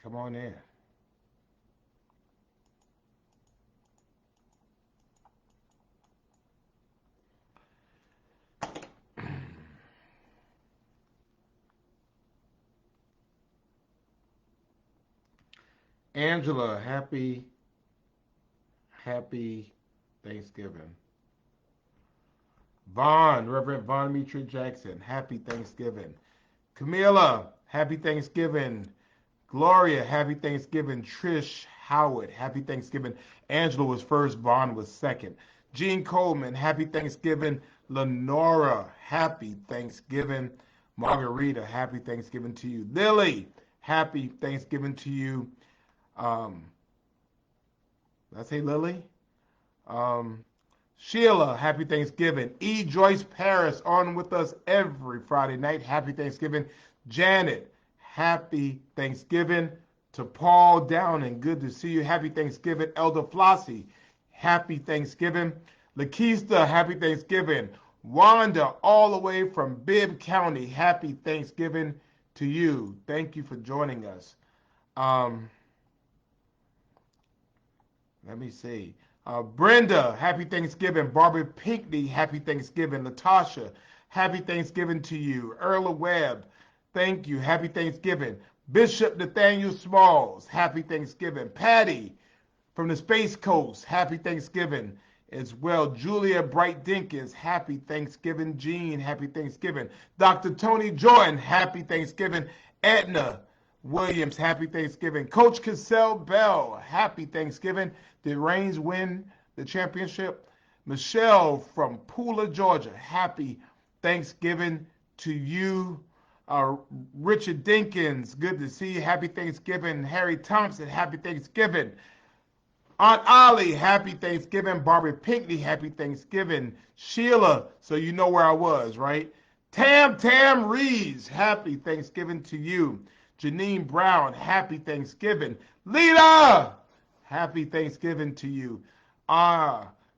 Come on in. Angela, happy Thanksgiving. Vaughn, Reverend Vaughn Mitri Jackson, happy Thanksgiving. Camila, happy Thanksgiving. Gloria, happy Thanksgiving. Trish Howard, happy Thanksgiving. Angela was first, Vaughn was second. Jean Coleman, happy Thanksgiving. Lenora, happy Thanksgiving. Margarita, happy Thanksgiving to you. Lily, happy Thanksgiving to you. Um, did I say Lily? Um, Sheila, happy Thanksgiving. E. Joyce Paris on with us every Friday night. Happy Thanksgiving. Janet, happy Thanksgiving. To Paul Downing, good to see you. Happy Thanksgiving. Elder Flossie, happy Thanksgiving. Lakeista, happy Thanksgiving. Wanda, all the way from Bibb County, happy Thanksgiving to you. Thank you for joining us. Um, Let me see. Brenda, happy Thanksgiving. Barbara Pinckney, happy Thanksgiving. Latasha, happy Thanksgiving to you. Erla Webb, thank you. Happy Thanksgiving. Bishop Nathaniel Smalls, happy Thanksgiving. Patty from the Space Coast, happy Thanksgiving as well. Julia Bright Dinkins, happy Thanksgiving. Jean, happy Thanksgiving. Dr. Tony Jordan, happy Thanksgiving. Edna Williams, happy Thanksgiving. Coach Cassell Bell, happy Thanksgiving. Did Reigns win the championship? Michelle from Pooler, Georgia, happy Thanksgiving to you. Uh, Richard Dinkins, good to see you. Happy Thanksgiving. Harry Thompson, happy Thanksgiving. Aunt Ollie, happy Thanksgiving. Barbara Pinckney, happy Thanksgiving. Sheila, so you know where I was, right? Tam Reeves, happy Thanksgiving to you. Janine Brown, happy Thanksgiving. Lita, happy Thanksgiving to you.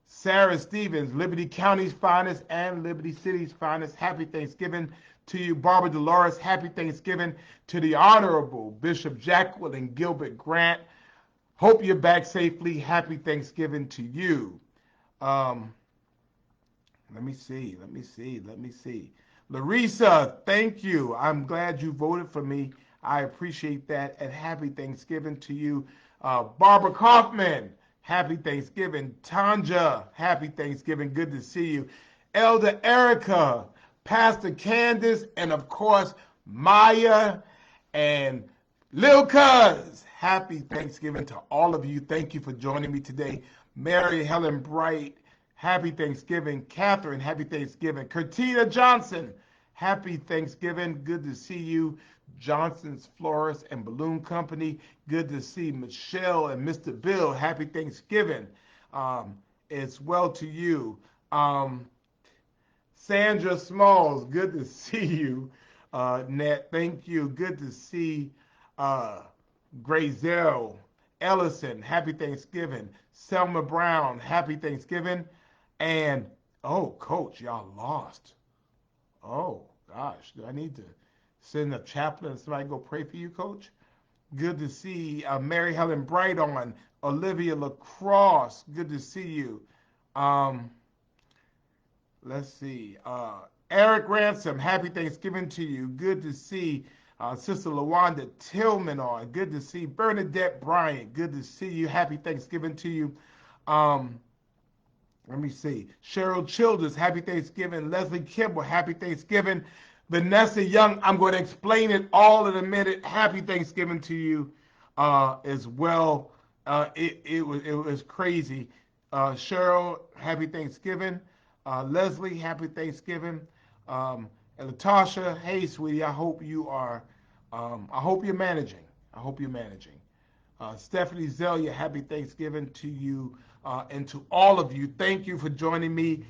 Sarah Stevens, Liberty County's finest and Liberty City's finest, happy Thanksgiving to you. Barbara Dolores, happy Thanksgiving to the Honorable Bishop Jacqueline Gilbert Grant. Hope you're back safely. Happy Thanksgiving to you. Um, let me see. Larissa, thank you. I'm glad you voted for me. I appreciate that. And happy Thanksgiving to you. Barbara Kaufman, happy Thanksgiving. Tanja, happy Thanksgiving. Good to see you. Elder Erica, Pastor Candace, and of course, Maya and Lil Cuz. Happy Thanksgiving to all of you. Thank you for joining me today. Mary Helen Bright, happy Thanksgiving. Catherine, happy Thanksgiving. Curtina Johnson, happy Thanksgiving. Good to see you. Johnson's Florist and Balloon Company, good to see Michelle and Mr. Bill. Happy Thanksgiving as well to you. Sandra Smalls, good to see you. Nat, thank you. Good to see Grazel Ellison, happy Thanksgiving. Selma Brown, happy Thanksgiving. And, oh, Coach, y'all lost. Oh, gosh, do I need to send a chaplain and somebody go pray for you, Coach? Good to see Mary Helen Bright on. Olivia Lacrosse, good to see you. Um, let's see. Eric Ransom, happy Thanksgiving to you. Good to see Sister Lawanda Tillman on. Good to see Bernadette Bryant. Good to see you. Happy Thanksgiving to you. Let me see. Cheryl Childers, happy Thanksgiving. Leslie Kimball, happy Thanksgiving. Vanessa Young, I'm going to explain it all in a minute. Happy Thanksgiving to you as well. It was crazy. Cheryl, happy Thanksgiving. Leslie, happy Thanksgiving. And Latasha, hey, sweetie, I hope you're managing. I hope you're managing. Stephanie Zelia, happy Thanksgiving to you and to all of you. Thank you for joining me.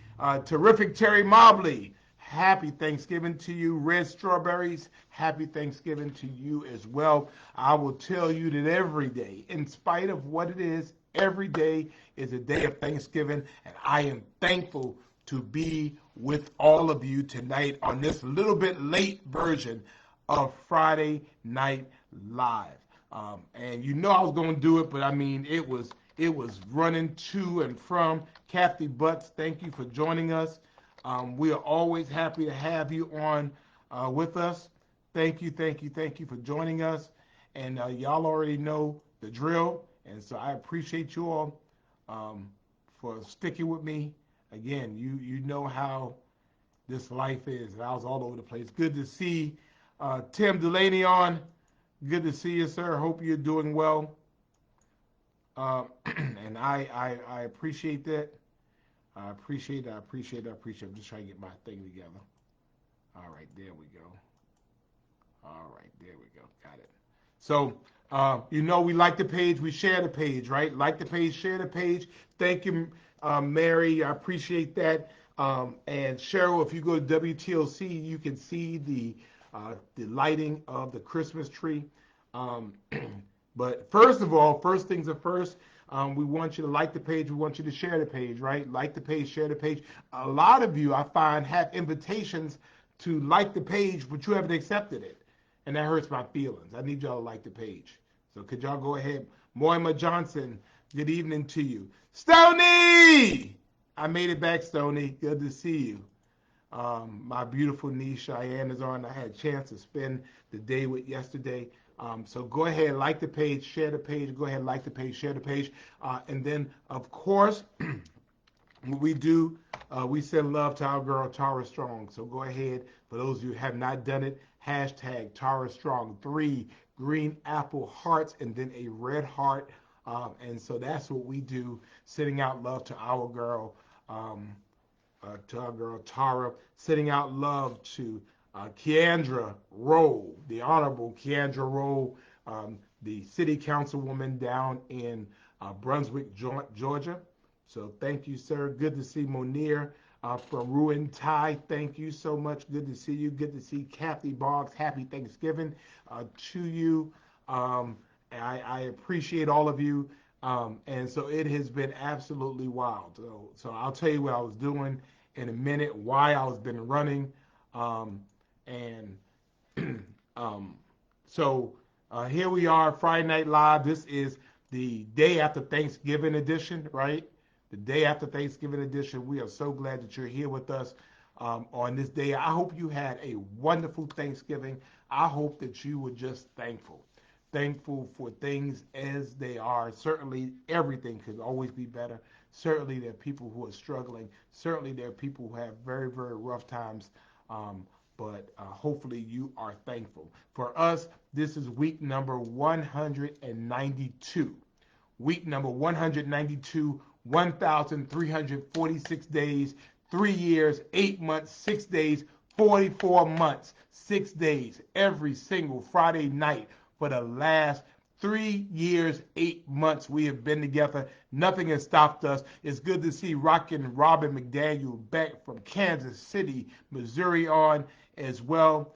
Terrific Terry Mobley, happy Thanksgiving to you. Red Strawberries, happy Thanksgiving to you as well. I will tell you that every day, in spite of what it is, every day is a day of Thanksgiving, and I am thankful to be with all of you tonight on this little bit late version of Friday Night Live. And you know I was going to do it, but I mean it was running to and from. Kathy Butts, thank you for joining us. We are always happy to have you on with us. Thank you, thank you, thank you for joining us. And y'all already know the drill, and so I appreciate you all for sticking with me. Again, you know how this life is. I was all over the place. Good to see Tim Delaney on. Good to see you, sir. Hope you're doing well. And I appreciate that. I appreciate it. I appreciate it. I appreciate it. I'm just trying to get my thing together. All right, there we go. All right, there we go. Got it. So, you know, we like the page, we share the page, right? Like the page, share the page. Thank you, Mary. I appreciate that. And Cheryl, if you go to WTOC, you can see the lighting of the Christmas tree. Um, but first of all, first things are first. We want you to like the page. We want you to share the page, right? Like the page, share the page. A lot of you, I find, have invitations to like the page, but you haven't accepted it. And that hurts my feelings. I need y'all to like the page. So could y'all go ahead? Moima Johnson, good evening to you. Stony! I made it back, Stony. Good to see you. My beautiful niece Cheyenne is on. I had a chance to spend the day with yesterday. So go ahead, like the page, share the page. Go ahead, like the page, share the page. And then, of course, what we do, we send love to our girl Tara Strong. So go ahead. For those of you who have not done it, hashtag Tara Strong. 3 green apple hearts and then a red heart. And so that's what we do, sending out love to our girl Tara, sending out love to Keandra Rowe, the Honorable Keandra Rowe, the city councilwoman down in Brunswick, Georgia. So thank you, sir. Good to see Monir from Ruin Thai. Thank you so much. Good to see you. Good to see Kathy Boggs. Happy Thanksgiving to you. I appreciate all of you. And so it has been absolutely wild. So I'll tell you what I was doing in a minute, why I was been running. And um, so here we are, Friday Night Live. This is the day after Thanksgiving edition, right? The day after Thanksgiving edition. We are so glad that you're here with us on this day. I hope you had a wonderful Thanksgiving. I hope that you were just thankful. Thankful for things as they are. Certainly, everything could always be better. Certainly, there are people who are struggling. Certainly, there are people who have very, very rough times. But hopefully, you are thankful. For us, this is week number 192. Week number 192, 1,346 days, 3 years, 8 months, 6 days, 44 months, 6 days, every single Friday night for the last 3 years, 8 months we have been together. Nothing has stopped us. It's good to see Rockin' Robin McDaniel back from Kansas City, Missouri on as well.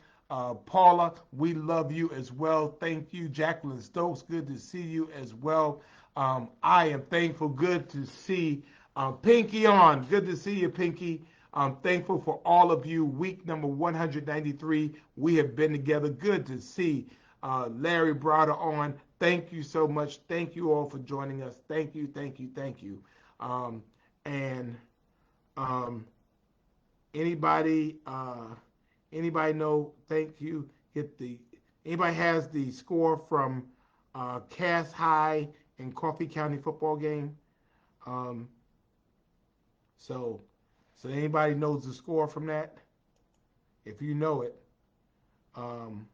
Paula, we love you as well. Thank you. Jacqueline Stokes, good to see you as well. I am thankful. Good to see Pinky on. Good to see you, Pinky. I'm thankful for all of you. Week number 193, we have been together. Good to see Larry Browder on. Thank you so much. Thank you all for joining us. Thank you, thank you, thank you. And anybody, anybody know? Thank you. Anybody has the score from Cass High and Coffee County football game? Um, so, so anybody knows the score from that? If you know it, um,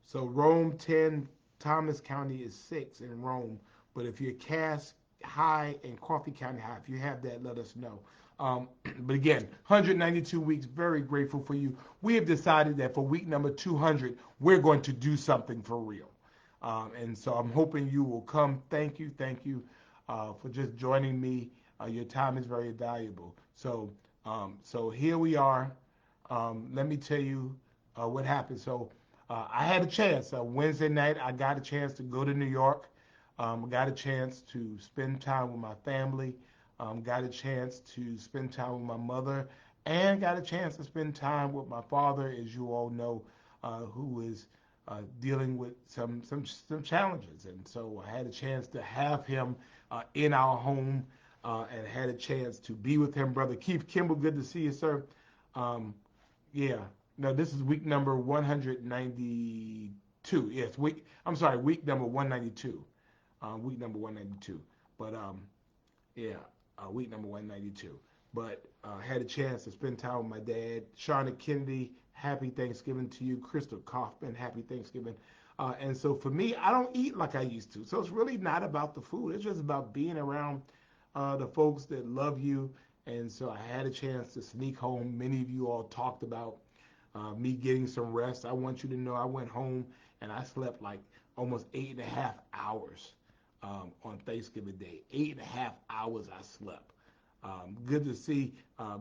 so Rome 10, Thomas County is 6 in Rome. But if you're Cass High and Coffee County High, if you have that, let us know. But again, 192 weeks, very grateful for you. We have decided that for week number 200, we're going to do something for real. And so I'm hoping you will come. Thank you for just joining me. Your time is very valuable. So here we are. Let me tell you what happened. So I had a chance. Wednesday night, I got a chance to go to New York. Got a chance to spend time with my family. Got a chance to spend time with my mother. And got a chance to spend time with my father, as you all know, who is dealing with some challenges, and so I had a chance to have him in our home, and had a chance to be with him. Brother Keith Kimball, good to see you, sir. Um, yeah, no, this is week number 192. Yes, week. I'm sorry, week number 192. Week number 192. But yeah, week number 192. But had a chance to spend time with my dad, Shauna Kennedy. Happy Thanksgiving to you, Crystal Kaufman. Happy Thanksgiving. And so for me, I don't eat like I used to. So it's really not about the food. It's just about being around the folks that love you. And so I had a chance to sneak home. Many of you all talked about me getting some rest. I want you to know I went home and I slept like almost 8.5 hours on Thanksgiving Day. 8.5 hours I slept. Good to see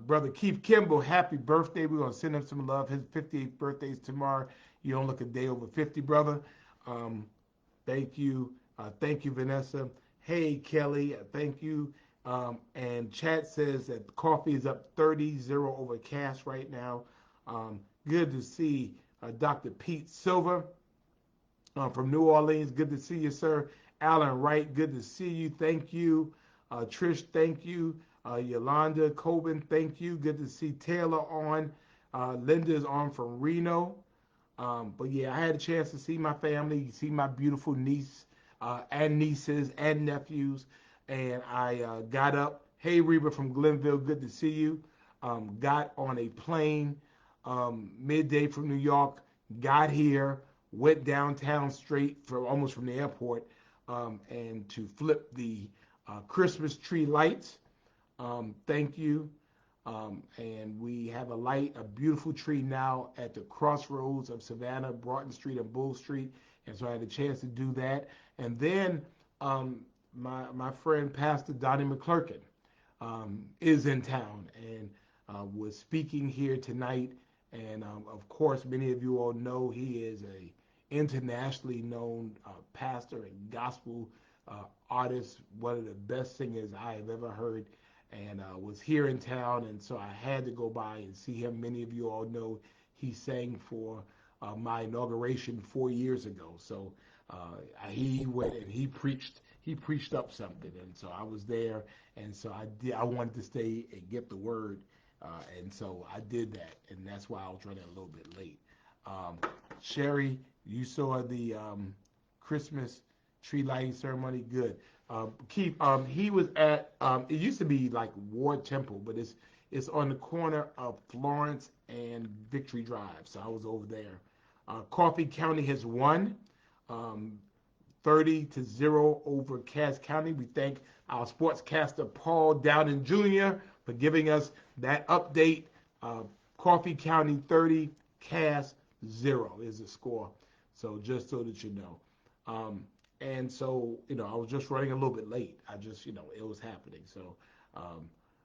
Brother Keith Kimball. Happy birthday. We're going to send him some love. His 58th birthday is tomorrow. You don't look a day over 50, brother. Um, Thank you. Thank you, Vanessa. Hey, Kelly. Thank you. And chat says that coffee is up 30-0 over cash right now. Good to see Dr. Pete Silver from New Orleans. Good to see you, sir. Alan Wright, good to see you. Thank you. Trish, thank you. Yolanda Coben, thank you. Good to see Taylor on. Linda's on from Reno. But yeah, I had a chance to see my family, see my beautiful niece and nieces and nephews. And I got up. Hey, Reba from Glenville, good to see you. Got on a plane midday from New York, got here, went downtown straight from almost from the airport, and to flip the Christmas tree lights. Thank you. And we have a light, a beautiful tree now at the crossroads of Savannah, Broughton Street, and Bull Street. And so I had a chance to do that. And then my friend Pastor Donnie McClurkin is in town and was speaking here tonight. And of course, many of you all know he is a internationally known pastor and gospel artist, one of the best singers I have ever heard, and was here in town, and so I had to go by and see him. Many of you all know he sang for my inauguration 4 years ago. So he went and he preached. He preached up something, and so I was there, and so I did. I wanted to stay and get the word, and so I did that, and that's why I was running a little bit late. Sherry, you saw the Christmas tree lighting ceremony. Good. Keith, he was at. It used to be like Ward Temple, but it's on the corner of Florence and Victory Drive. So I was over there. Coffee County has won, 30-0 over Cass County. We thank our sportscaster Paul Dowden Jr. for giving us that update. Coffee County 30, Cass 0 is the score. So just so that you know. And so, I was just running a little bit late. I just, it was happening. So,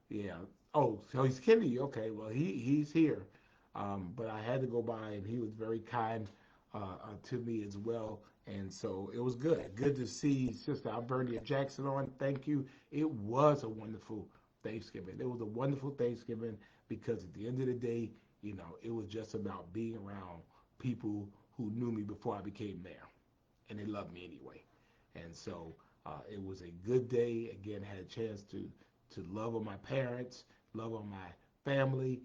yeah. Oh, so he's Kennedy. Okay, well, he's here. But I had to go by, and he was very kind to me as well. And so it was good. Good to see Sister Albernia Jackson on. Thank you. It was a wonderful Thanksgiving. It was a wonderful Thanksgiving because at the end of the day, it was just about being around people who knew me before I became mayor, and they loved me anyway. And so it was a good day. Again, had a chance to love on my parents, love on my family,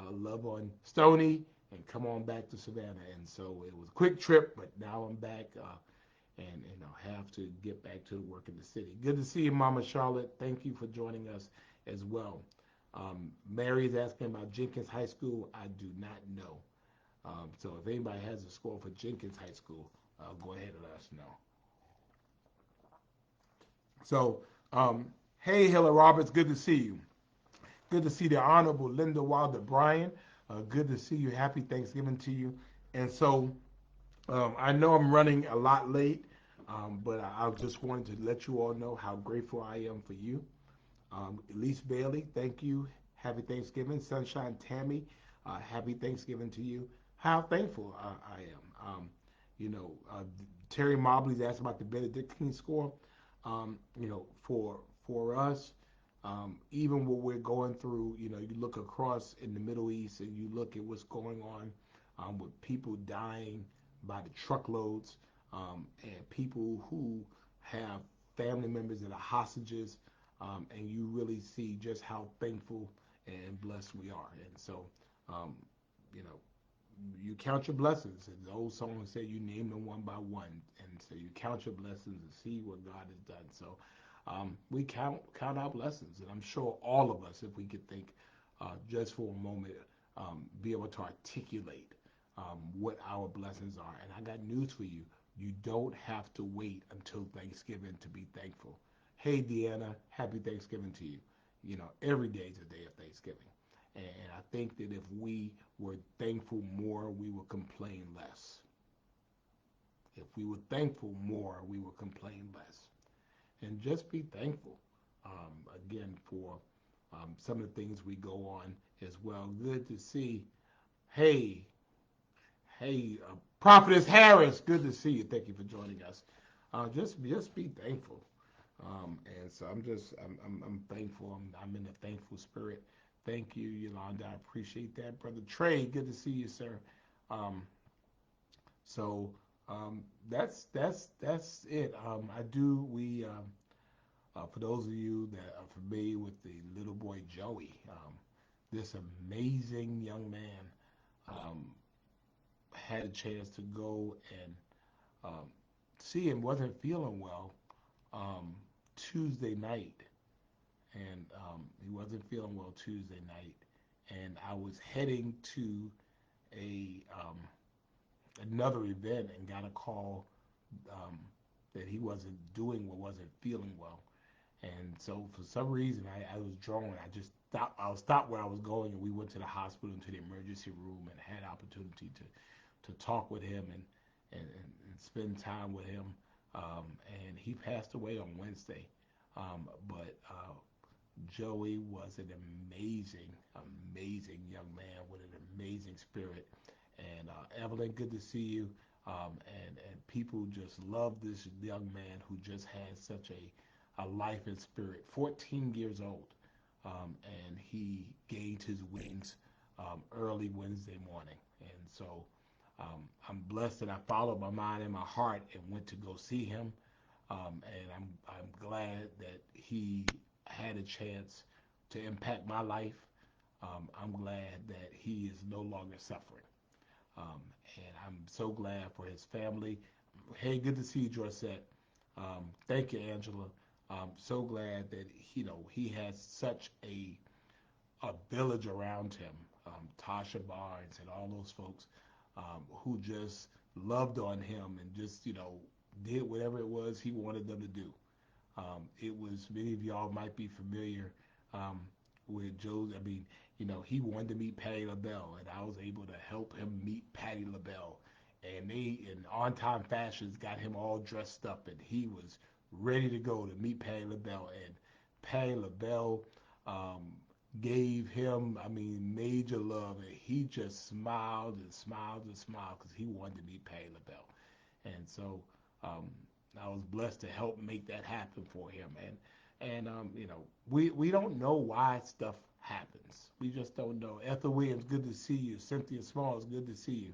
love on Stony, and come on back to Savannah. And so it was a quick trip, but now I'm back and have to get back to the work in the city. Good to see you, Mama Charlotte. Thank you for joining us as well. Mary is asking about Jenkins High School. I do not know. So if anybody has a score for Jenkins High School, go ahead and let us know. So, hey, Hilla Roberts, good to see you. Good to see the Honorable Linda Wilder Bryan. Good to see you. Happy Thanksgiving to you. And so, I know I'm running a lot late, but I just wanted to let you all know how grateful I am for you. Elise Bailey, thank you. Happy Thanksgiving. Sunshine Tammy, happy Thanksgiving to you. How thankful I am. Terry Mobley's asked about the Benedictine score. For us, even what we're going through, you look across in the Middle East and you look at what's going on with people dying by the truckloads, and people who have family members that are hostages, and you really see just how thankful and blessed we are. And so, um, you know, you count your blessings. And the old song said, "You name them one by one," and so you count your blessings and see what God has done. So we count our blessings, and I'm sure all of us, if we could think just for a moment, be able to articulate what our blessings are. And I got news for you. You don't have to wait until Thanksgiving to be thankful. Hey, Deanna, happy Thanksgiving to you. You know, every day is a day of Thanksgiving. And I think that if we were thankful more, we would complain less. If we were thankful more, we would complain less. And just be thankful, again, for some of the things we go on as well. Good to see. Hey, Prophetess Harris, good to see you. Thank you for joining us. Just be thankful. And so I'm thankful. I'm in a thankful spirit. Thank you, Yolanda. I appreciate that, brother Trey. Good to see you, sir. Um, so that's it. I do we For those of you that are familiar with the little boy Joey, this amazing young man um, had a chance to go and um, see him. Wasn't feeling well um, Tuesday night, and he wasn't feeling well Tuesday night, and I was heading to a another event and got a call um, that he wasn't doing well, wasn't feeling well. And so for some reason, I was drawn. I just stopped. I stopped where I was going, and we went to the hospital, into the emergency room, and had opportunity to talk with him and spend time with him. And he passed away on Wednesday. But Joey was an amazing young man with an amazing spirit. And Evelyn, good to see you. And people just love this young man who just has such a life and spirit. 14 years old, and he gained his wings early Wednesday morning. And so I'm blessed that I followed my mind and my heart and went to go see him. And I'm glad that he had a chance to impact my life. I'm glad that he is no longer suffering. Um, and I'm so glad for his family. Hey, good to see you, Jorsette. Thank you, Angela. I'm so glad that he has such a village around him. Tasha Barnes and all those folks who just loved on him and just did whatever it was he wanted them to do. It was, many of y'all might be familiar um, with Joe's. I mean, he wanted to meet Patti LaBelle, and I was able to help him meet Patti LaBelle. And they, in on time fashions, got him all dressed up, and he was ready to go to meet Patti LaBelle. And Patti LaBelle um, gave him, I mean, major love, and he just smiled and smiled and smiled because he wanted to meet Patti LaBelle. And so um, I was blessed to help make that happen for him. And we don't know why stuff happens. We just don't know. Ethel Williams, good to see you. Cynthia Smalls, good to see you.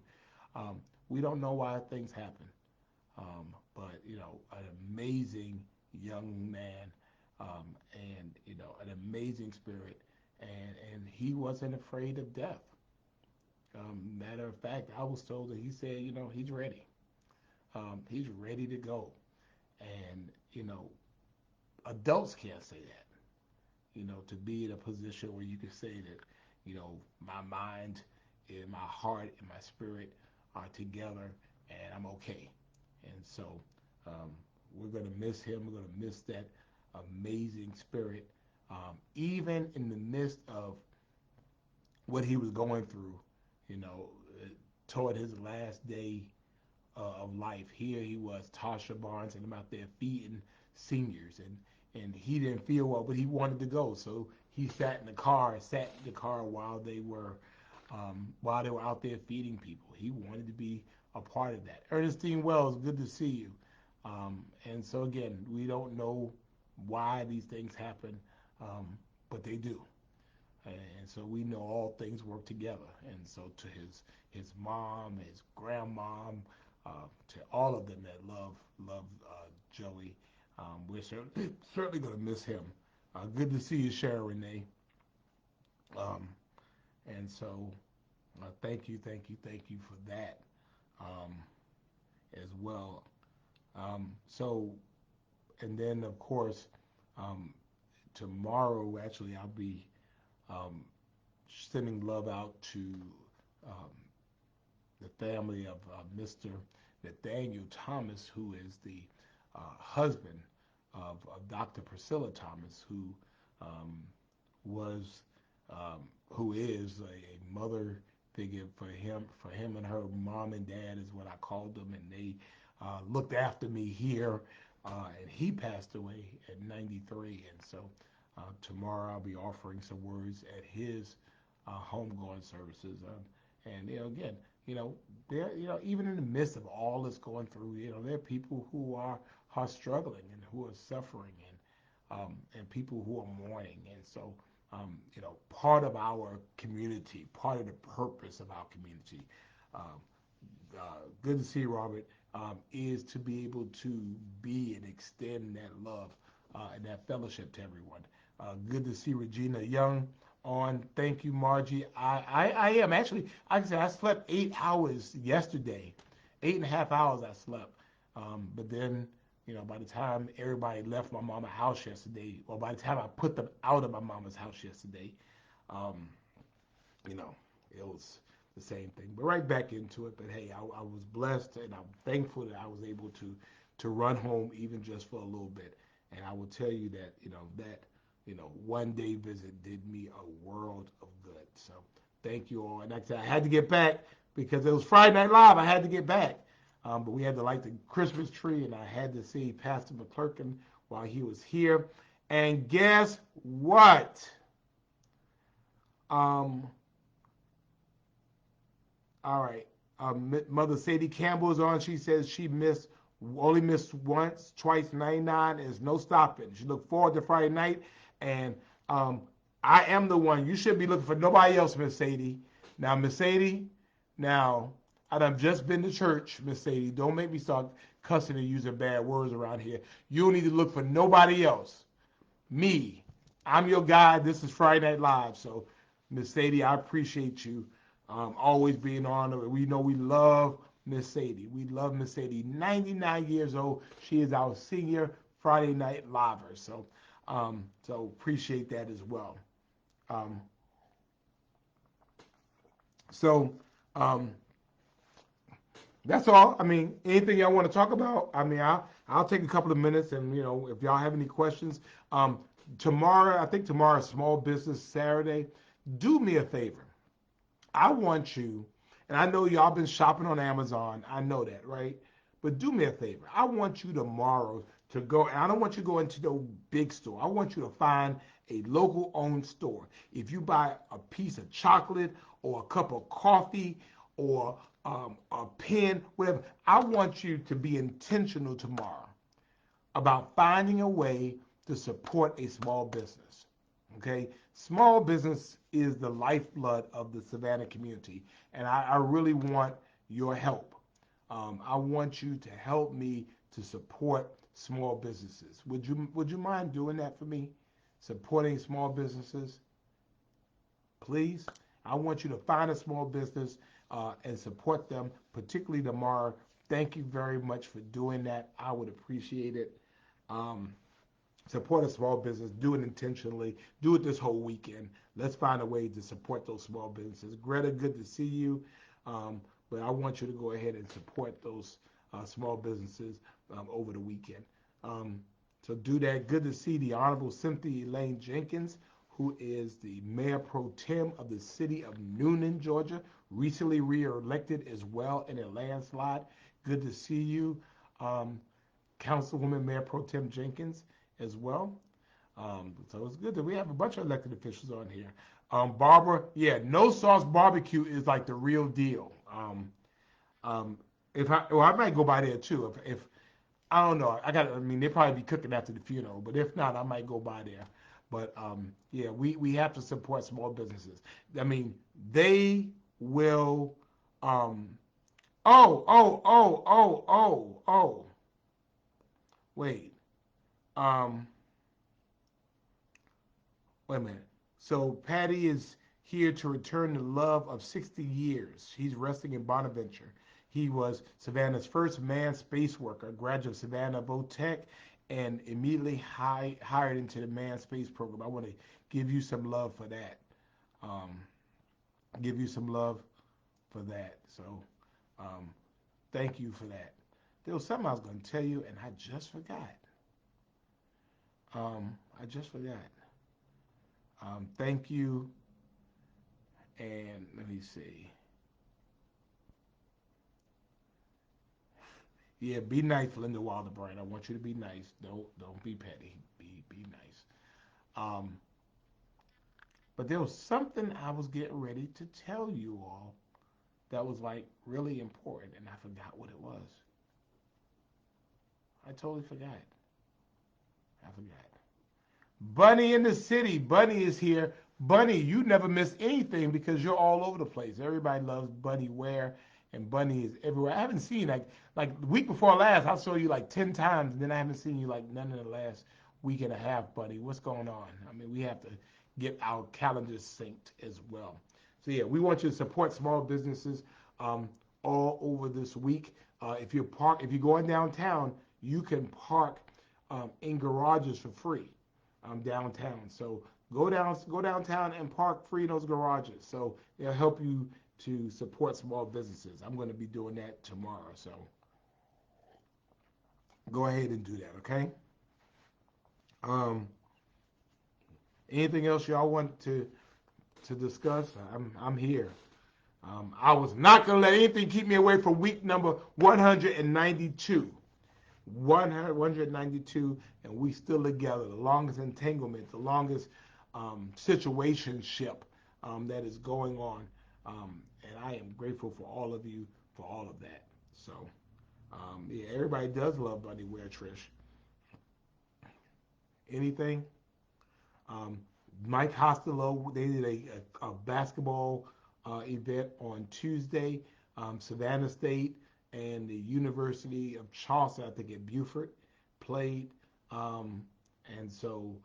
Um, we don't know why things happen. But an amazing young man, and an amazing spirit, and he wasn't afraid of death. Matter of fact, I was told that he said, he's ready. He's ready to go. And adults can't say that. To be in a position where you can say that, my mind and my heart and my spirit are together, and I'm okay. And so we're going to miss him. We're going to miss that amazing spirit. Even in the midst of what he was going through, you know, toward his last day of life. Here he was, Tasha Barnes, and I'm out there feeding seniors, and he didn't feel well, but he wanted to go, so he sat in the car while they were out there feeding people. He wanted to be a part of that. Ernestine Wells, good to see you. And so again, we don't know why these things happen, but they do. And so we know all things work together. And so to his mom, his grandmom, all of them that love Joey. We're certainly going to miss him. Good to see you, Sharon Renee. Um, and so, thank you for that um, as well. So, and then of course, um, tomorrow actually I'll be um, sending love out to um, the family of Mr. Nathaniel Thomas, who is the husband of Dr. Priscilla Thomas, um, was who is a mother figure for him and her mom and dad is what I called them, and they looked after me here, and he passed away at 93, and so tomorrow I'll be offering some words at his homegoing services, and again, you know, there, even in the midst of all that's going through, there are people who are struggling and who are suffering, and people who are mourning, and so part of our community, part of the purpose of our community, um, good to see you, Robert, is to be able to be and extend that love and that fellowship to everyone. Good to see Regina Young on. Thank you, Margie. I am actually, like I said, I slept 8 hours yesterday, 8.5 hours I slept. But then, by the time everybody left my mama's house yesterday, or by the time I put them out of my mama's house yesterday, um, you know, it was the same thing. But right back into it. But hey, I was blessed and I'm thankful that I was able to run home even just for a little bit. And I will tell you that, one day visit did me a world of good. So thank you all. And like I said, I had to get back because it was Friday Night Live. I had to get back. But we had to light the Christmas tree, and I had to see Pastor McClurkin while he was here. And guess what? Um, all right. Mother Sadie Campbell is on. She says she only missed once, twice, 99. There's no stopping. She looked forward to Friday night. And I am the one. You shouldn't be looking for nobody else, Miss Sadie. Now, Miss Sadie, now, I done just been to church, Miss Sadie. Don't make me start cussing and using bad words around here. You don't need to look for nobody else. Me. I'm your guy. This is Friday Night Live. So, Miss Sadie, I appreciate you always being on. We know we love Miss Sadie. We love Miss Sadie. 99 years old. She is our senior Friday Night Liver. So appreciate that as well. Um, so um, that's all. I mean, anything y'all want to talk about? I mean, I'll take a couple of minutes, and if y'all have any questions, um, tomorrow, I think tomorrow is Small Business Saturday. Do me a favor. I want you, and I know y'all been shopping on Amazon. I know that, right? But do me a favor. I want you tomorrow to go, and I don't want you to go into the big store. I want you to find a local owned store. If you buy a piece of chocolate or a cup of coffee or a pen, whatever, I want you to be intentional tomorrow about finding a way to support a small business. Okay? Small business is the lifeblood of the Savannah community, and I really want your help. I want you to help me to support small businesses. Would you mind doing that for me? Supporting small businesses, please. I want you to find a small business and support them, particularly tomorrow. Thank you very much for doing that. I would appreciate it. Um, Support a small business. Do it intentionally. Do it this whole weekend. Let's find a way to support those small businesses. Greta, good to see you. But I want you to go ahead and support those small businesses over the weekend. Um, so do that. Good to see the Honorable Cynthia Elaine Jenkins, who is the Mayor Pro Tem of the city of Noonan, Georgia, recently re-elected as well in a landslide. Good to see you, Councilwoman Mayor Pro Tem Jenkins as well. So it's good that we have a bunch of elected officials on here. Barbara, yeah, no sauce barbecue is like the real deal. Um, I might go by there too. If I don't know, I mean, they'll probably be cooking after the funeral, but if not, I might go by there. But yeah, we have to support small businesses. I mean, they will, um, Oh, oh, oh, oh, oh, oh. Wait. Um, Wait a minute. So Patty is here to return the love of 60 years. He's resting in Bonaventure. He was Savannah's first manned space worker, a graduate of Savannah Vo-Tech, and immediately hired into the manned space program. I want to give you some love for that. Um, give you some love for that. So um, thank you for that. There was something I was going to tell you, and I just forgot. I just forgot. Thank you. And let me see. Yeah, be nice, Linda Wildebright. I want you to be nice. Don't be petty. Be nice. Um, but there was something I was getting ready to tell you all that was like really important, and I forgot what it was. I totally forgot. I forgot. Bunny in the city. Bunny is here. Bunny, you never miss anything because you're all over the place. Everybody loves Bunny Ware, and Bunny is everywhere. I haven't seen like the week before last. I saw you like 10 times, and then I haven't seen you like none in the last week and a half, Bunny. What's going on? I mean, we have to get our calendars synced as well. So yeah, we want you to support small businesses um, all over this week. If you're going downtown, you can park in garages for free downtown. So go downtown and park free in those garages. So it'll help you to support small businesses. I'm going to be doing that tomorrow. So go ahead and do that. Okay. Um, Anything else y'all want to discuss? I'm here. I was not going to let anything keep me away from week number 192. 192, and we still together. The longest entanglement, the longest situationship that is going on. And I am grateful for all of you for all of that. So, yeah, everybody does love Bunny Ware, Trish. Anything? Um, Mike Costello, they did a basketball event on Tuesday. Savannah State and the University of Charleston, I think at Beaufort, played. Um, and so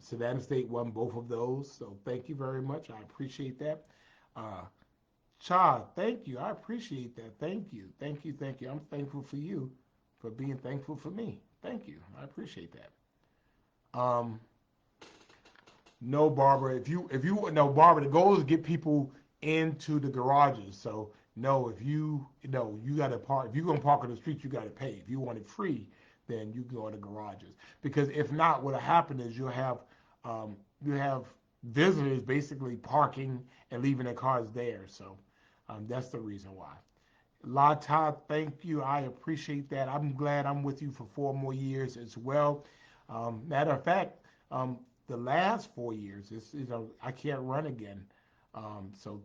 Savannah State won both of those. So thank you very much. I appreciate that. Uh, Cha, thank you. I appreciate that. Thank you. Thank you. Thank you. I'm thankful for you for being thankful for me. Thank you. I appreciate that. Um, No, Barbara. If you no, Barbara, the goal is to get people into the garages. So no, if you got to park. If you're gonna park on the street, you got to pay. If you want it free, then you go in the garages. Because if not, what'll happen is you have visitors basically parking and leaving their cars there. So that's the reason why. Lata, thank you. I appreciate that. I'm glad I'm with you for 4 more years as well. Matter of fact, the last 4 years, I can't run again. So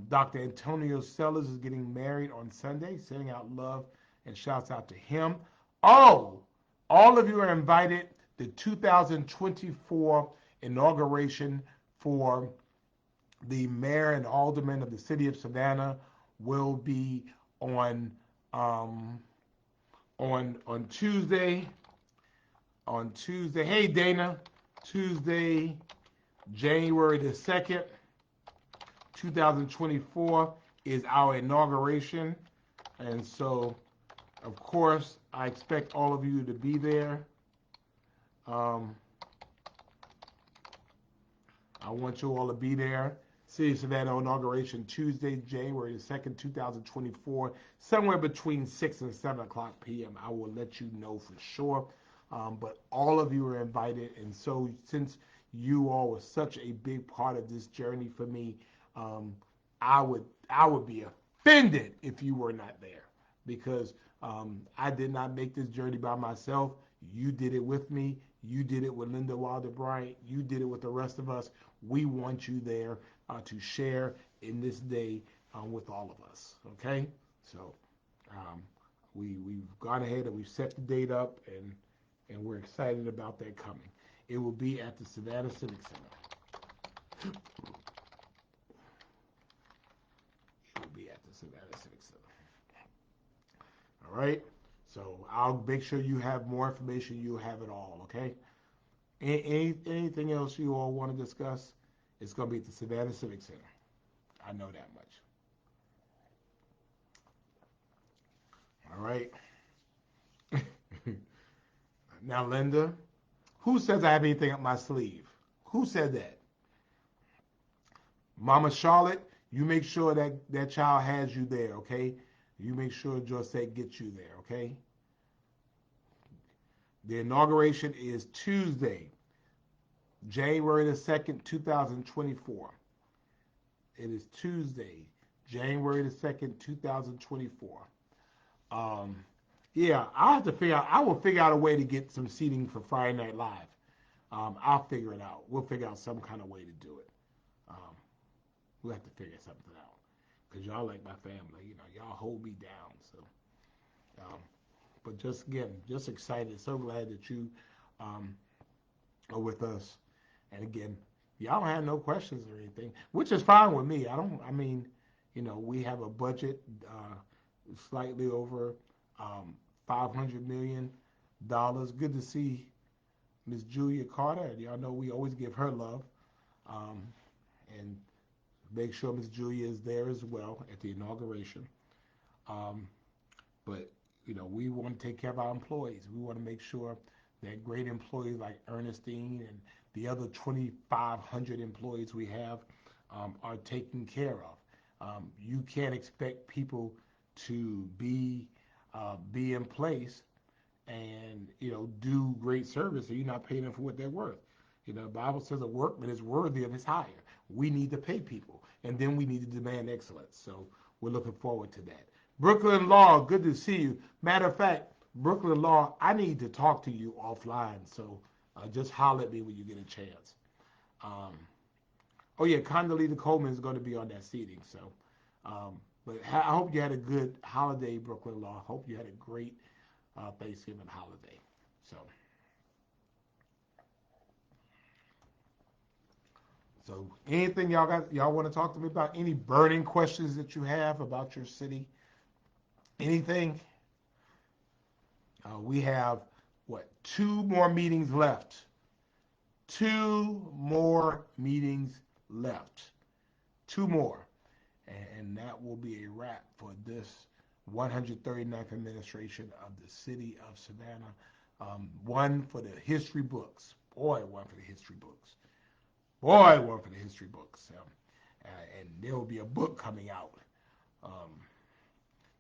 Dr. Antonio Sellers is getting married on Sunday, sending out love and shouts out to him. Oh, all of you are invited. The 2024 inauguration for the mayor and aldermen of the city of Savannah will be on um, on Tuesday. On Tuesday, hey Dana, Tuesday, January the 2nd, 2024 is our inauguration, and so of course I expect all of you to be there. Um, I want you all to be there. City of Savannah inauguration Tuesday, January the 2nd, 2024, somewhere between 6 and 7 o'clock p.m. I will let you know for sure. But all of you are invited. And so, since you all were such a big part of this journey for me, um, I would be offended if you were not there because I did not make this journey by myself. You did it with me. You did it with Linda Wilder Bryant. You did it with the rest of us. We want you there to share in this day with all of us. Okay? So um, we've gone ahead and we've set the date up, and we're excited about that coming. It will be at the Savannah Civic Center. It will be at the Savannah Civic Center. All right. So I'll make sure you have more information. You have it all. Okay. Anything else you all want to discuss? It's going to be at the Savannah Civic Center. I know that much. All right. Now, Linda, who says I have anything up my sleeve? Who said that? Mama Charlotte, you make sure that that child has you there, okay? You make sure Josette gets you there, okay? The inauguration is Tuesday, January the 2nd, 2024. It is Tuesday, January the 2nd, 2024. Um, yeah, I'll have to figure out, I will figure out a way to get some seating for Friday Night Live. I'll figure it out. We'll figure out some kind of way to do it. Um, we'll have to figure something out. Because y'all like my family, you know, y'all hold me down. So, um, but just again, just excited. So glad that you um, are with us. And again, y'all don't have no questions or anything, which is fine with me. I mean, you know, we have a budget slightly over $500 million. Good to see Miss Julia Carter. And y'all know we always give her love. Um, and make sure Miss Julia is there as well at the inauguration. Um, but, you know, we want to take care of our employees. We want to make sure that great employees like Ernestine and the other 2,500 employees we have are taken care of. You can't expect people to be in place and do great service if you're not paying them for what they're worth. You know, the Bible says a workman is worthy of his hire. We need to pay people, and then we need to demand excellence. So we're looking forward to that. Brooklyn Law, good to see you. Matter of fact, Brooklyn Law, I need to talk to you offline. So just holler at me when you get a chance. Um, oh yeah, Condoleezza Coleman is going to be on that seating. So, but I hope you had a good holiday, Brooklyn Law. Hope you had a great Thanksgiving holiday. So, so anything y'all want to talk to me about? Any burning questions that you have about your city? Anything? We have what? 2 more meetings left. 2 more meetings left. 2 more. And that will be a wrap for this 139th administration of the city of Savannah. One for the history books. Boy, one for the history books. Boy, one for the history books. And there will be a book coming out. Um,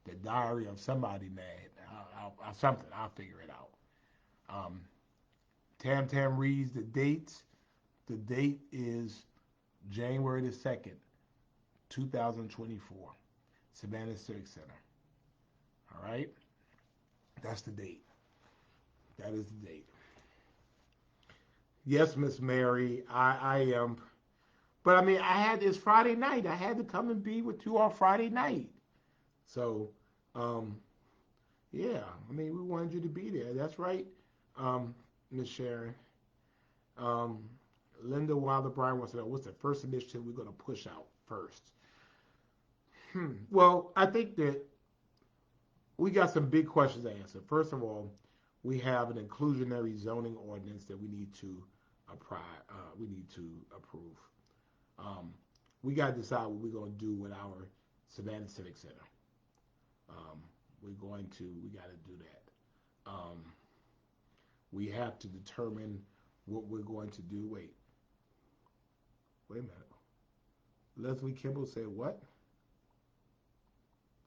the Diary of Somebody Mad. Something. I'll figure it out. Um, Tam Tam reads the dates. The date is January the 2nd, 2024. Savannah Civic Center. All right? That's the date. That is the date. Yes, Miss Mary, I am. But I mean, it's Friday night. I had to come and be with you on Friday night. So, um, yeah, I mean, we wanted you to be there. That's right, Miss Sharon. Um, Linda Wilder Bryan wants to know what's the first initiative we're going to push out first. Well, I think that we got some big questions to answer. First of all, we have an inclusionary zoning ordinance that we need to approve. Um, we got to decide what we're going to do with our Savannah Civic Center. Um, we got to do that. We have to determine what we're going to do. Wait a minute. Leslie Kimball said what?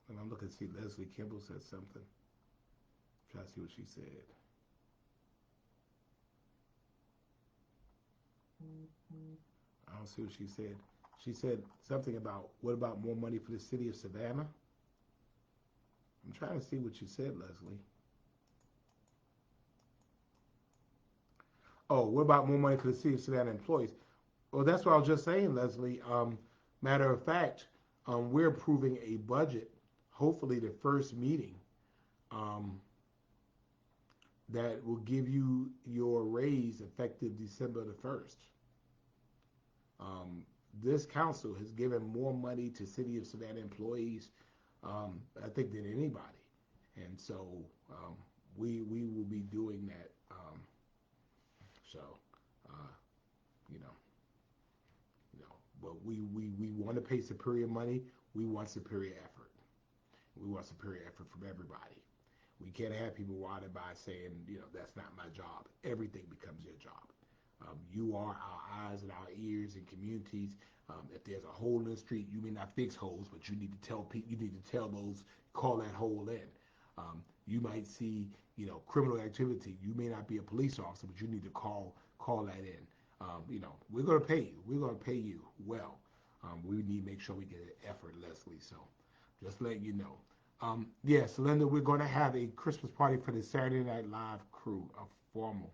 And I'm looking to see Leslie Kimball said something. Try to see what she said. I don't see what she said. She said something about what about more money for the city of Savannah? I'm trying to see what you said, Leslie. Oh, what about more money for the city of Savannah employees? Well, that's what I was just saying, Leslie. Matter of fact, we're approving a budget, hopefully the first meeting, um, that will give you your raise effective December the 1st. Um, this council has given more money to City of Savannah employees, I think, than anybody. And so we will be doing that. So uh, you know, but we want to pay superior money. We want superior effort. We want superior effort from everybody. We can't have people wanted by saying, that's not my job. Everything becomes your job. You are our eyes and our ears in communities. If there's a hole in the street, you may not fix holes, but you need to tell people. You need to tell those, call that hole in. You might see, criminal activity. You may not be a police officer, but you need to call that in. We're going to pay you. We're going to pay you well. We need to make sure we get it effortlessly. So, just letting you know. Yes, Linda, we're going to have a Christmas party for the Saturday Night Live crew, a formal.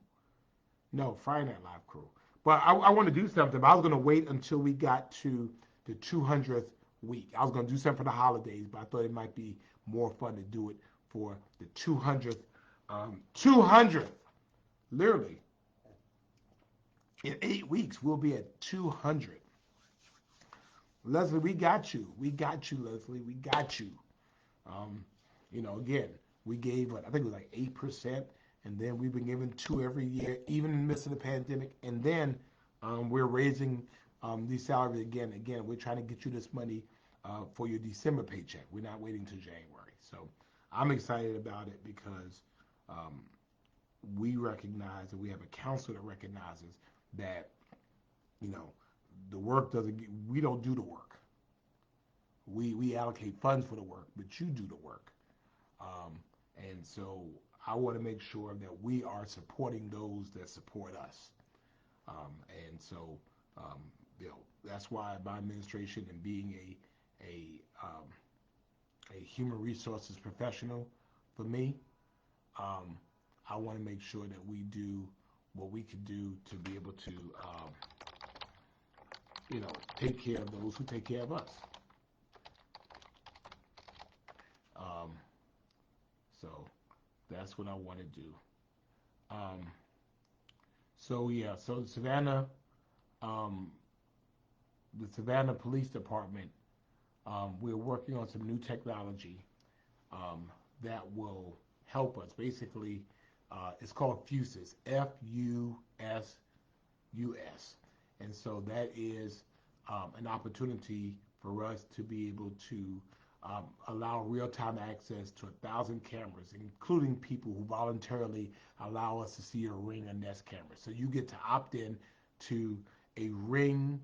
No, Friday Night Live crew. But I want to do something, but I was going to wait until we got to the 200th week. I was going to do something for the holidays, but I thought it might be more fun to do it for the 200th. 200th, literally. In 8 weeks, we'll be at 200. Leslie, we got you. We got you, Leslie. We got you. Um, again, we gave what I think it was like 8%, and then we've been giving two every year, even in the midst of the pandemic. And then we're raising these salaries again. Again, we're trying to get you this money for your December paycheck. We're not waiting till January. So I'm excited about it because um, we recognize that we have a council that recognizes that you know the work doesn't. We don't do the work. We allocate funds for the work, but you do the work. Um, and so I want to make sure that we are supporting those that support us. And so, um, that's why my administration and being a human resources professional for me, um, I want to make sure that we do what we can do to be able to, you know, take care of those who take care of us. Um, so that's what I want to do. Um, so yeah, so um, the Savannah Police Department, we're working on some new technology that will help us. Basically, it's called FUSUS, FUSUS, and so that is an opportunity for us to be able to allow real-time access to 1,000 cameras, including people who voluntarily allow us to see a Ring or Nest camera. So you get to opt in to a Ring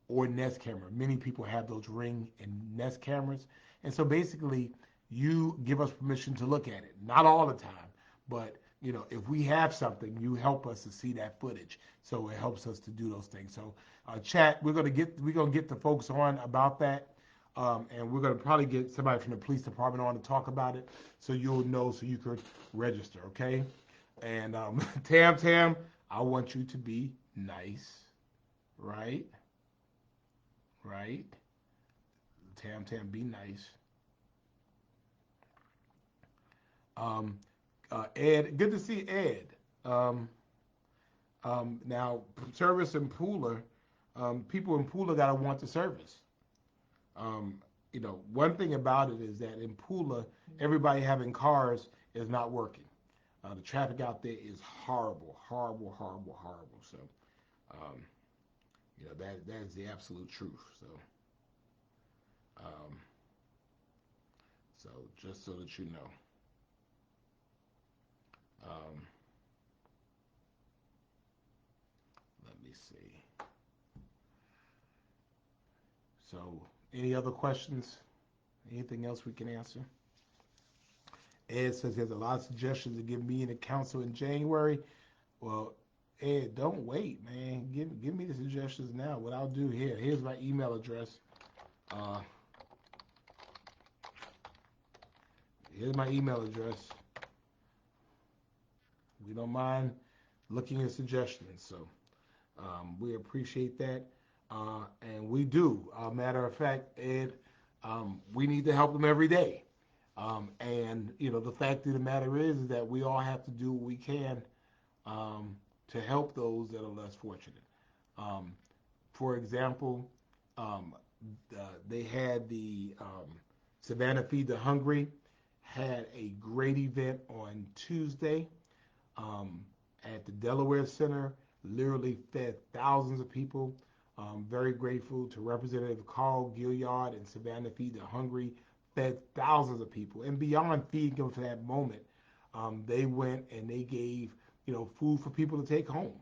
or Nest camera. Many people have those Ring and Nest cameras, and so basically you give us permission to look at it. Not all the time, but if we have something, you help us to see that footage. So it helps us to do those things. So chat, we're gonna get the folks on about that. And we're going to probably get somebody from the police department on to talk about it so you'll know so you could register, okay? And Tam, I want you to be nice, right? Right? Tam, be nice. Um, Ed, good to see Ed. Um, now, service in Pooler, people in Pooler got to want the service. Um, one thing about it is that in Pula, everybody having cars is not working. The traffic out there is horrible, horrible, horrible, horrible. So, um, that is the absolute truth. Um, so just so that you know, um, let me see. So, any other questions? Anything else we can answer? Ed says he has a lot of suggestions to give me and the council in January. Well, Ed, don't wait, man. Give me the suggestions now. What I'll do here's my email address. Uh, Here's my email address. We don't mind looking at suggestions. So we appreciate that. And we do. Matter of fact, Ed, we need to help them every day. And the fact of the matter is that we all have to do what we can to help those that are less fortunate. Um, for example, um, they had the Savannah Feed the Hungry had a great event on Tuesday um, at the Delaware Center, literally fed thousands of people. Very grateful to Representative Carl Gilliard and Savannah Feed the Hungry, fed thousands of people. And beyond feeding them for that moment, they went and they gave, food for people to take home,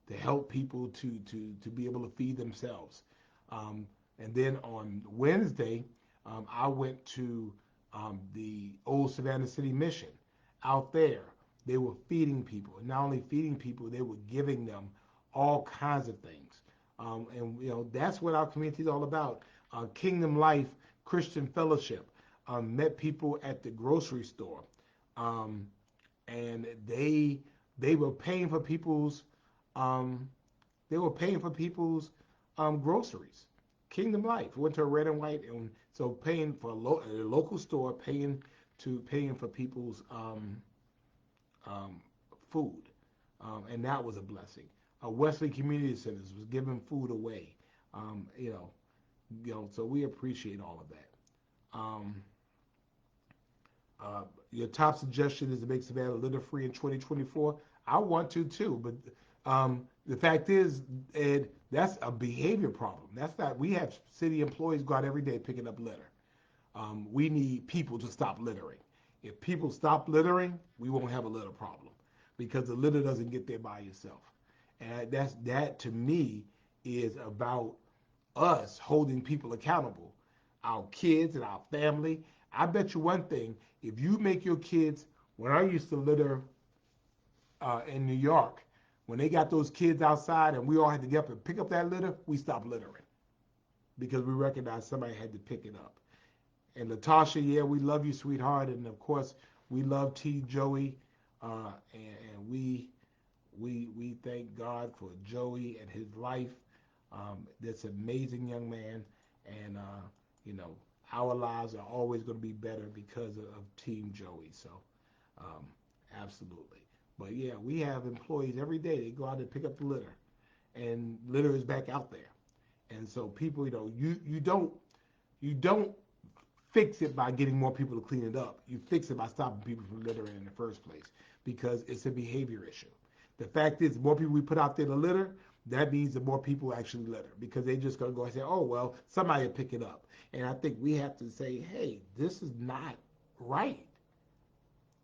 to help people to be able to feed themselves. And then on Wednesday, I went to the old Savannah City Mission out there. They were feeding people, and not only feeding people, they were giving them all kinds of things. And that's what our community is all about. Kingdom Life Christian Fellowship met people at the grocery store, um, and they were paying for people's um, groceries. Kingdom Life went to a red and white, and so paying for a local store, paying for people's um, food, and that was a blessing. Wesley Community Centers was giving food away, um, you know, so we appreciate all of that. Um, uh, your top suggestion is to make Savannah litter free in 2024. I want to too, but the fact is, Ed, that's a behavior problem. That's not. We have city employees go out every day picking up litter. We need people to stop littering. If people stop littering, we won't have a litter problem because the litter doesn't get there by itself. And that to me is about us holding people accountable, our kids and our family. I bet you one thing: if you make your kids, when I used to litter in New York, when they got those kids outside and we all had to get up and pick up that litter, we stopped littering because we recognized somebody had to pick it up. And Latasha, yeah, we love you, sweetheart, and of course we love T. Joey, and we thank God for Joey and his life. This amazing young man, and you know our lives are always going to be better because of Team Joey. So um, absolutely. But yeah, we have employees every day. They go out and pick up the litter, and litter is back out there. And so people, you don't fix it by getting more people to clean it up. You fix it by stopping people from littering in the first place because it's a behavior issue. The fact is, the more people we put out there to litter, that means the more people actually litter because they just gonna go and say, "Oh well, somebody will pick it up." And I think we have to say, "Hey, this is not right."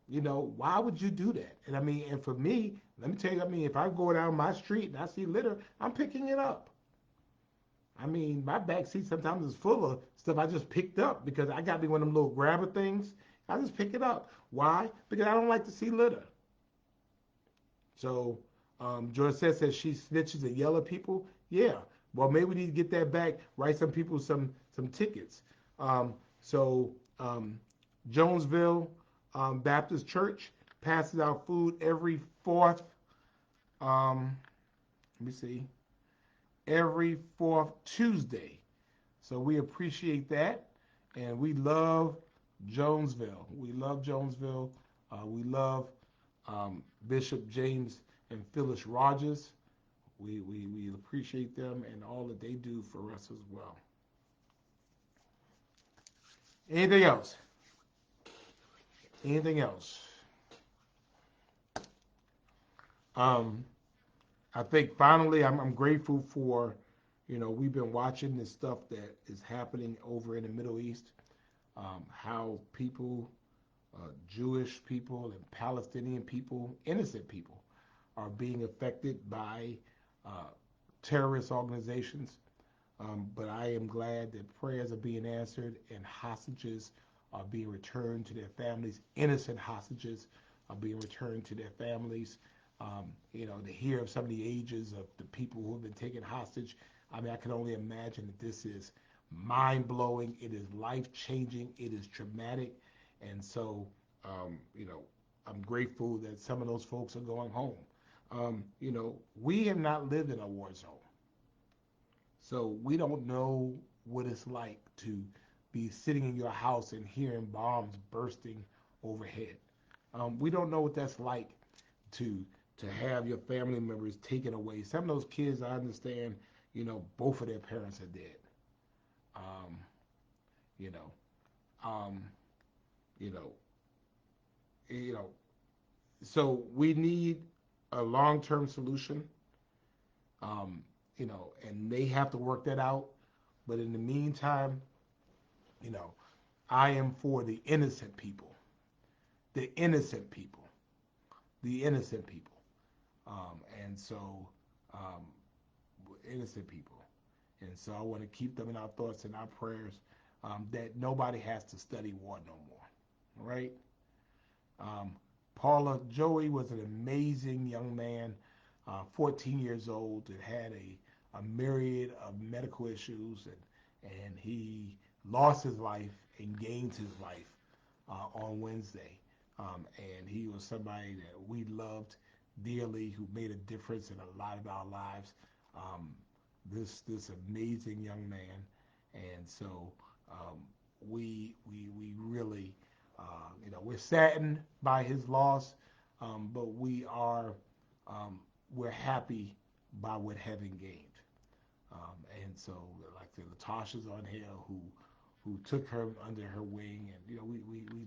Why would you do that? And I mean, and for me, let me tell you, I mean, if I go down my street and I see litter, I'm picking it up. I mean, my back seat sometimes is full of stuff I just picked up because I got me one of them little grabber things. I just pick it up. Why? Because I don't like to see litter. So, George says she snitches and yell at people. Yeah. Well, maybe we need to get that back. Write some people some tickets. So, Jonesville Baptist Church passes out food every fourth. Let me see. Every fourth Tuesday. So we appreciate that, and we love Jonesville. We love Jonesville. We love Bishop James and Phyllis Rogers. We appreciate them and all that they do for us as well. Anything else? Anything else? Um, I think finally, I'm grateful for, we've been watching this stuff that is happening over in the Middle East, how people, Jewish people and Palestinian people, innocent people, are being affected by uh, terrorist organizations. But I am glad that prayers are being answered and hostages are being returned to their families. Innocent hostages are being returned to their families. To hear of some of the ages of the people who have been taken hostage, I mean, I can only imagine that this is mind blowing. It is life changing. It is traumatic. And so, I'm grateful that some of those folks are going home. We have not lived in a war zone. So we don't know what it's like to be sitting in your house and hearing bombs bursting overhead. We don't know what that's like to to have your family members taken away. Some of those kids, I understand, both of their parents are dead. Um, you know, um, you know, you know, so we need a long-term solution, you know, and they have to work that out. But in the meantime, you know, I am for the innocent people, the innocent people, the innocent people. And so, um, innocent people. And so I want to keep them in our thoughts and our prayers, that nobody has to study war no more, right? Um, Paula Joey was an amazing young man, 14 years old, that had a myriad of medical issues, and he lost his life and gained his life on Wednesday. And he was somebody that we loved dearly, who made a difference in a lot of our lives. Um, this amazing young man, and so we really, you know, we're saddened by his loss, but we're happy by what heaven gained. And so, like the Latasha's on here, who took her under her wing, and you know, we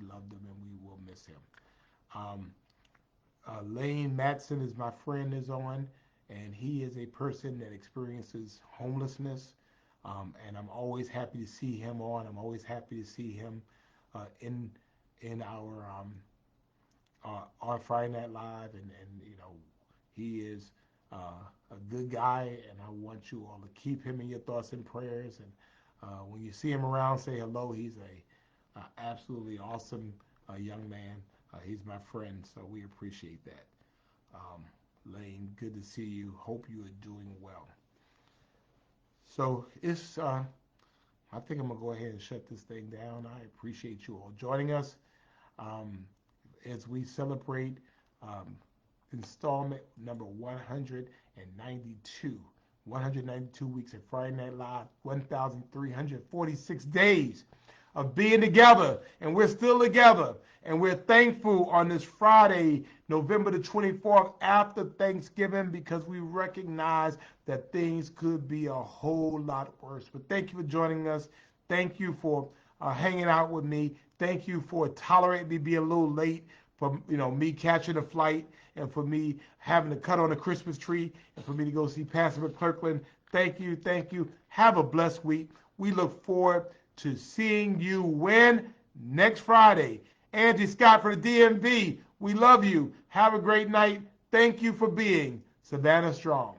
loved him and we will miss him. Um, Lane Matson is my friend, is on, and he is a person that experiences homelessness. And I'm always happy to see him on. I'm always happy to see him in our on Friday Night Live, and you know, he is a good guy, and I want you all to keep him in your thoughts and prayers. And when you see him around, say hello. He's a absolutely awesome young man. He's my friend, so we appreciate that. Um, Lane, good to see you. Hope you are doing well. So I think I'm gonna go ahead and shut this thing down. I appreciate you all joining us um, as we celebrate um, installment number 192. 192 weeks of Friday Night Live, 1,346 days of being together, and we're still together. And we're thankful on this Friday, November the 24th, after Thanksgiving, because we recognize that things could be a whole lot worse. But thank you for joining us. Thank you for hanging out with me. Thank you for tolerating me being a little late, for me catching a flight, and for me having to cut on a Christmas tree, and for me to go see Pastor McClurkland. Thank you, thank you. Have a blessed week. We look forward to seeing you when? Next Friday. Angie Scott for the DMV. We love you. Have a great night. Thank you for being Savannah Strong.